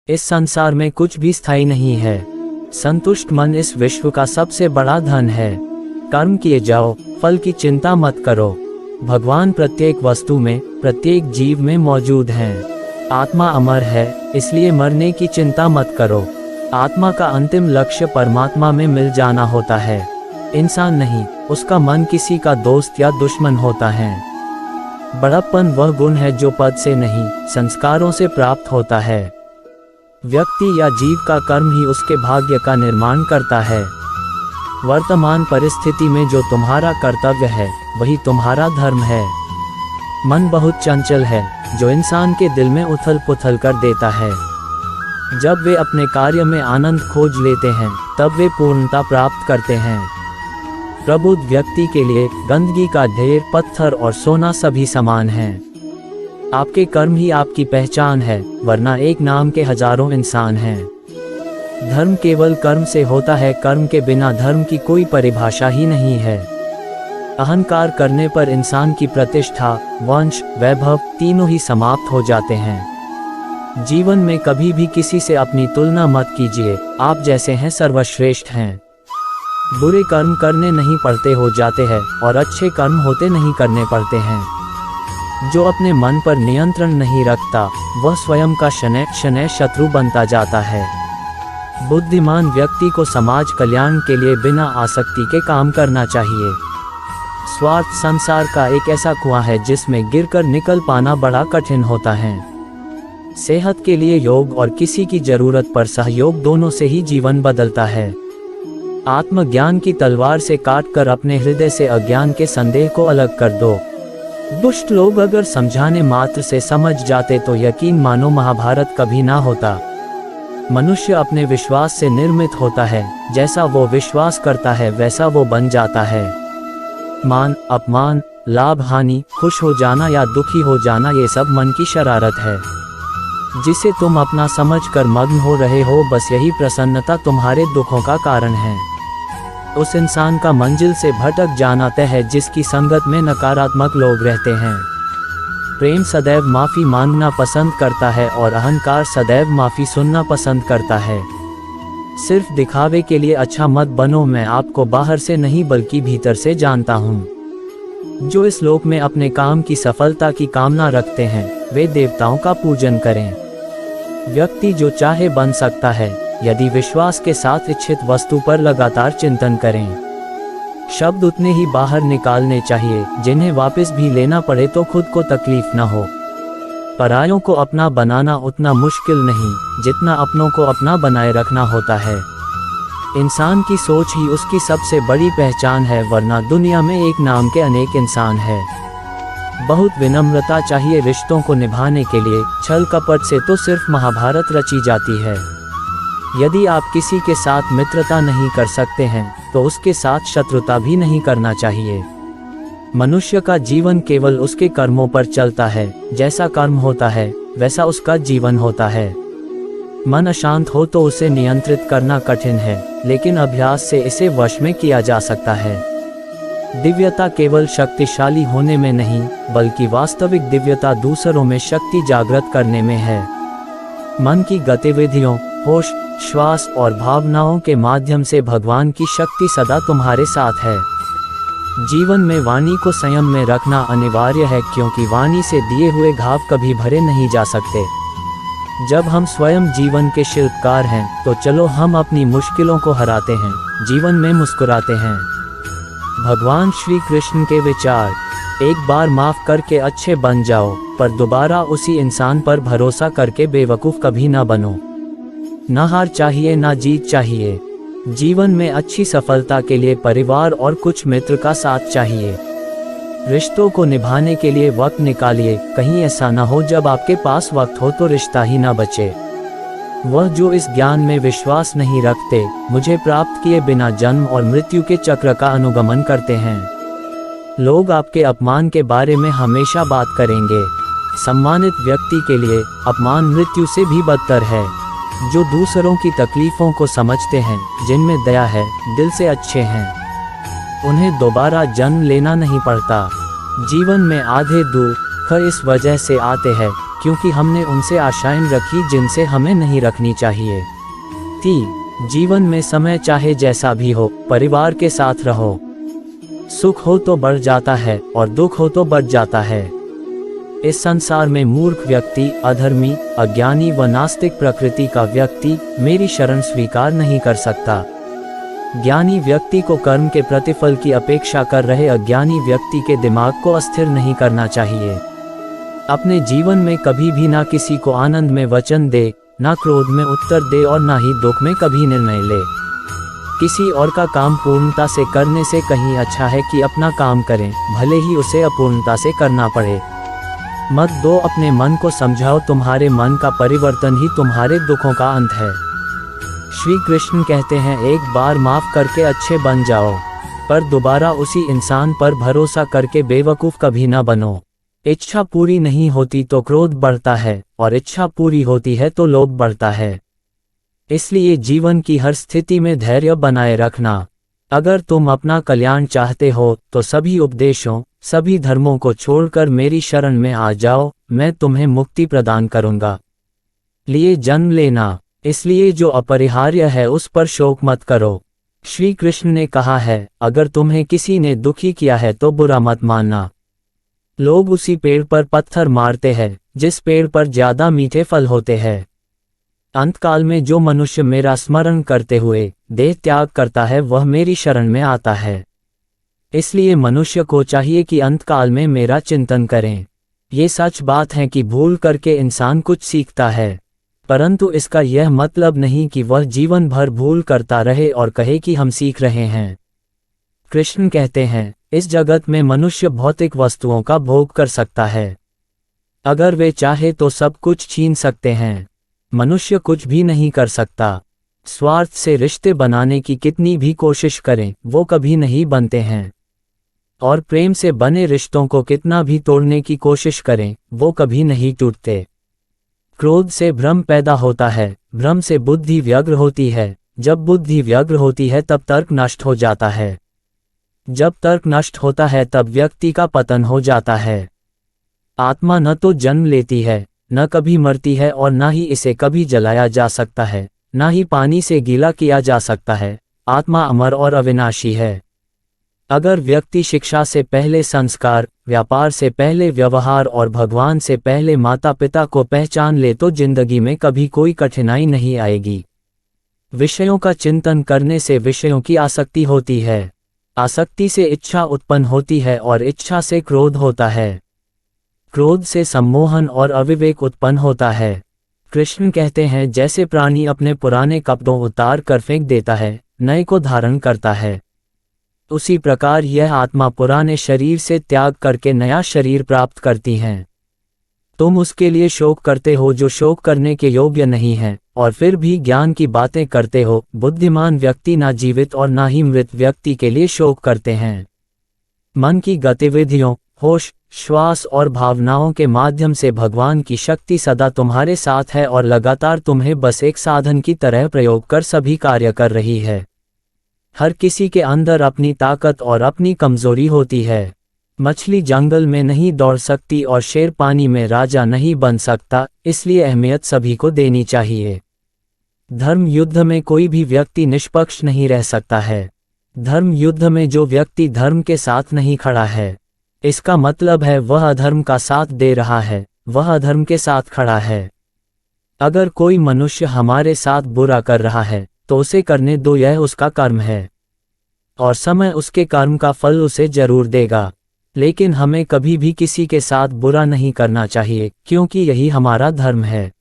इस संसार में कुछ भी स्थायी नहीं है। संतुष्ट मन इस विश्व का सबसे बड़ा धन है। कर्म किए जाओ, फल की चिंता मत करो। भगवान प्रत्येक वस्तु में, प्रत्येक जीव में मौजूद हैं। आत्मा अमर है, इसलिए मरने की चिंता मत करो। आत्मा का अंतिम लक्ष्य परमात्मा में मिल जाना होता है, इंसान नहीं। उसका मन किसी का दोस्त या दुश्मन होता है। बड़प्पन वह गुण है जो पद से नहीं, संस्कारों से प्राप्त होता है। व्यक्ति या जीव का कर्म ही उसके भाग्य का निर्माण करता है। वर्तमान परिस्थिति में जो तुम्हारा कर्तव्य है, वही तुम्हारा धर्म है। मन बहुत चंचल है, जो इंसान के दिल में उथल पुथल कर देता है। जब वे अपने कार्य में आनंद खोज लेते हैं, तब वे पूर्णता प्राप्त करते हैं। प्रबुद्ध व्यक्ति के लिए गंदगी का ढेर, पत्थर और सोना सभी समान हैं। आपके कर्म ही आपकी पहचान है, वरना एक नाम के हजारों इंसान हैं। धर्म केवल कर्म से होता है, कर्म के बिना धर्म की कोई परिभाषा ही नहीं है। अहंकार करने पर इंसान की प्रतिष्ठा, वंश, वैभव तीनों ही समाप्त हो जाते हैं। जीवन में कभी भी किसी से अपनी तुलना मत कीजिए, आप जैसे हैं सर्वश्रेष्ठ हैं। बुरे कर्म करने नहीं पड़ते हो जाते हैं, और अच्छे कर्म होते नहीं करने पड़ते हैं। जो अपने मन पर नियंत्रण नहीं रखता, वह स्वयं का शनै शनै शत्रु बनता जाता है। बुद्धिमान व्यक्ति को समाज कल्याण के लिए बिना आसक्ति के काम करना चाहिए। स्वार्थ संसार का एक ऐसा कुआं है जिसमें गिरकर निकल पाना बड़ा कठिन होता है। सेहत के लिए योग और किसी की जरूरत पर सहयोग, दोनों से ही जीवन बदलता है। आत्मज्ञान की तलवार से काटकर अपने हृदय से अज्ञान के संदेह को अलग कर दो। दुष्ट लोग अगर समझाने मात्र से समझ जाते तो यकीन मानो महाभारत कभी ना होता। मनुष्य अपने विश्वास से निर्मित होता है, जैसा वो विश्वास करता है वैसा वो बन जाता है। मान अपमान, लाभ हानि, खुश हो जाना या दुखी हो जाना, ये सब मन की शरारत है जिसे तुम अपना समझकर मग्न हो रहे हो। बस यही प्रसन्नता तुम्हारे दुखों का कारण है। उस इंसान का मंजिल से भटक जाना तय है जिसकी संगत में नकारात्मक लोग रहते हैं। प्रेम सदैव माफ़ी मांगना पसंद करता है और अहंकार सदैव माफ़ी सुनना पसंद करता है। सिर्फ दिखावे के लिए अच्छा मत बनो। मैं आपको बाहर से नहीं बल्कि भीतर से जानता हूँ। जो इस लोक में अपने काम की सफलता की कामना रखते हैं, वे देवताओं का पूजन करें। व्यक्ति जो चाहे बन सकता है, यदि विश्वास के साथ इच्छित वस्तु पर लगातार चिंतन करें। शब्द उतने ही बाहर निकालने चाहिए जिन्हें वापस भी लेना पड़े तो खुद को तकलीफ न हो। परायों को अपना बनाना उतना मुश्किल नहीं जितना अपनों को अपना बनाए रखना होता है। इंसान की सोच ही उसकी सबसे बड़ी पहचान है, वरना दुनिया में एक नाम के अनेक इंसान है। बहुत विनम्रता चाहिए रिश्तों को निभाने के लिए। छल कपट से तो सिर्फ महाभारत रची जाती है। यदि आप किसी के साथ मित्रता नहीं कर सकते हैं, तो उसके साथ शत्रुता भी नहीं करना चाहिए। मनुष्य का जीवन केवल उसके कर्मों पर चलता है। जैसा कर्म होता है, वैसा उसका जीवन होता है। मन अशांत हो तो उसे नियंत्रित करना कठिन है, लेकिन अभ्यास से इसे वश में किया जा सकता है। दिव्यता केवल शक्तिशाली होने में नहीं, बल्कि वास्तविक दिव्यता दूसरों में शक्ति जागृत करने में है। मन की गतिविधियों, होश, श्वास और भावनाओं के माध्यम से भगवान की शक्ति सदा तुम्हारे साथ है। जीवन में वाणी को संयम में रखना अनिवार्य है, क्योंकि वाणी से दिए हुए घाव कभी भरे नहीं जा सकते। जब हम स्वयं जीवन के शिल्पकार हैं, तो चलो हम अपनी मुश्किलों को हराते हैं, जीवन में मुस्कुराते हैं। भगवान श्री कृष्ण के विचार: एक बार माफ करके अच्छे बन जाओ, पर दोबारा उसी इंसान पर भरोसा करके बेवकूफ़ कभी ना बनो। न हार चाहिए न जीत चाहिए। जीवन में अच्छी सफलता के लिए परिवार और कुछ मित्र का साथ चाहिए। रिश्तों को निभाने के लिए वक्त निकालिए। कहीं ऐसा न हो जब आपके पास वक्त हो तो रिश्ता ही ना बचे। वह जो इस ज्ञान में विश्वास नहीं रखते, मुझे प्राप्त किए बिना जन्म और मृत्यु के चक्र का अनुगमन करते हैं। लोग आपके अपमान के बारे में हमेशा बात करेंगे। सम्मानित व्यक्ति के लिए अपमान मृत्यु से भी बदतर है। जो दूसरों की तकलीफों को समझते हैं, जिनमें दया है, दिल से अच्छे हैं, उन्हें दोबारा जन्म लेना नहीं पड़ता। जीवन में आधे दुख इस वजह से आते हैं क्योंकि हमने उनसे आशाएं रखी जिनसे हमें नहीं रखनी चाहिए। जीवन में समय चाहे जैसा भी हो, परिवार के साथ रहो। सुख हो तो बढ़ जाता है और दुख हो तो बढ़ जाता है। इस संसार में मूर्ख व्यक्ति, अधर्मी, अज्ञानी व नास्तिक प्रकृति का व्यक्ति मेरी शरण स्वीकार नहीं कर सकता। ज्ञानी व्यक्ति को कर्म के प्रतिफल की अपेक्षा कर रहे अज्ञानी व्यक्ति के दिमाग को अस्थिर नहीं करना चाहिए। अपने जीवन में कभी भी ना किसी को आनंद में वचन दे, ना क्रोध में उत्तर दे और ना ही दुख में कभी निर्णय ले। किसी और का काम पूर्णता से करने से कहीं अच्छा है कि अपना काम करें, भले ही उसे अपूर्णता से करना पड़े। मत दो, अपने मन को समझाओ, तुम्हारे मन का परिवर्तन ही तुम्हारे दुखों का अंत है। श्री कृष्ण कहते हैं, एक बार माफ करके अच्छे बन जाओ, पर दोबारा उसी इंसान पर भरोसा करके बेवकूफ़ कभी ना बनो। इच्छा पूरी नहीं होती तो क्रोध बढ़ता है और इच्छा पूरी होती है तो लोभ बढ़ता है। इसलिए जीवन की हर स्थिति में धैर्य बनाए रखना। अगर तुम अपना कल्याण चाहते हो तो सभी उपदेशों, सभी धर्मों को छोड़कर मेरी शरण में आ जाओ, मैं तुम्हें मुक्ति प्रदान करूंगा। लिए जन्म लेना, इसलिए जो अपरिहार्य है उस पर शोक मत करो। श्री कृष्ण ने कहा है, अगर तुम्हें किसी ने दुखी किया है तो बुरा मत मानना। लोग उसी पेड़ पर पत्थर मारते हैं जिस पेड़ पर ज्यादा मीठे फल होते हैं। अंतकाल में जो मनुष्य मेरा स्मरण करते हुए देह त्याग करता है वह मेरी शरण में आता है। इसलिए मनुष्य को चाहिए कि अंतकाल में मेरा चिंतन करें। ये सच बात है कि भूल करके इंसान कुछ सीखता है, परंतु इसका यह मतलब नहीं कि वह जीवन भर भूल करता रहे और कहे कि हम सीख रहे हैं। कृष्ण कहते हैं, इस जगत में मनुष्य भौतिक वस्तुओं का भोग कर सकता है। अगर वे चाहे तो सब कुछ छीन सकते हैं। मनुष्य कुछ भी नहीं कर सकता। स्वार्थ से रिश्ते बनाने की कितनी भी कोशिश करें वो कभी नहीं बनते हैं, और प्रेम से बने रिश्तों को कितना भी तोड़ने की कोशिश करें वो कभी नहीं टूटते। क्रोध से भ्रम पैदा होता है, भ्रम से बुद्धि व्यग्र होती है, जब बुद्धि व्यग्र होती है तब तर्क नष्ट हो जाता है, जब तर्क नष्ट होता है तब व्यक्ति का पतन हो जाता है। आत्मा न तो जन्म लेती है, न कभी मरती है और न ही इसे कभी जलाया जा सकता है, न ही पानी से गीला किया जा सकता है। आत्मा अमर और अविनाशी है। अगर व्यक्ति शिक्षा से पहले संस्कार, व्यापार से पहले व्यवहार और भगवान से पहले माता पिता को पहचान ले तो जिंदगी में कभी कोई कठिनाई नहीं आएगी। विषयों का चिंतन करने से विषयों की आसक्ति होती है, आसक्ति से इच्छा उत्पन्न होती है और इच्छा से क्रोध होता है, क्रोध से सम्मोहन और अविवेक उत्पन्न होता है। कृष्ण कहते हैं, जैसे प्राणी अपने पुराने कपड़ों उतार कर फेंक देता है, नए को धारण करता है, उसी प्रकार यह आत्मा पुराने शरीर से त्याग करके नया शरीर प्राप्त करती है। तुम उसके लिए शोक करते हो जो शोक करने के योग्य नहीं है, और फिर भी ज्ञान की बातें करते हो। बुद्धिमान व्यक्ति ना जीवित और ना ही मृत व्यक्ति के लिए शोक करते हैं। मन की गतिविधियों, होश, श्वास और भावनाओं के माध्यम से भगवान की शक्ति सदा तुम्हारे साथ है और लगातार तुम्हें बस एक साधन की तरह प्रयोग कर सभी कार्य कर रही है। हर किसी के अंदर अपनी ताकत और अपनी कमजोरी होती है। मछली जंगल में नहीं दौड़ सकती और शेर पानी में राजा नहीं बन सकता, इसलिए अहमियत सभी को देनी चाहिए। धर्म युद्ध में कोई भी व्यक्ति निष्पक्ष नहीं रह सकता है। धर्म युद्ध में जो व्यक्ति धर्म के साथ नहीं खड़ा है, इसका मतलब है वह अधर्म का साथ दे रहा है, वह अधर्म के साथ खड़ा है। अगर कोई मनुष्य हमारे साथ बुरा कर रहा है तो उसे करने दो, यह उसका कर्म है और समय उसके कर्म का फल उसे जरूर देगा। लेकिन हमें कभी भी किसी के साथ बुरा नहीं करना चाहिए, क्योंकि यही हमारा धर्म है।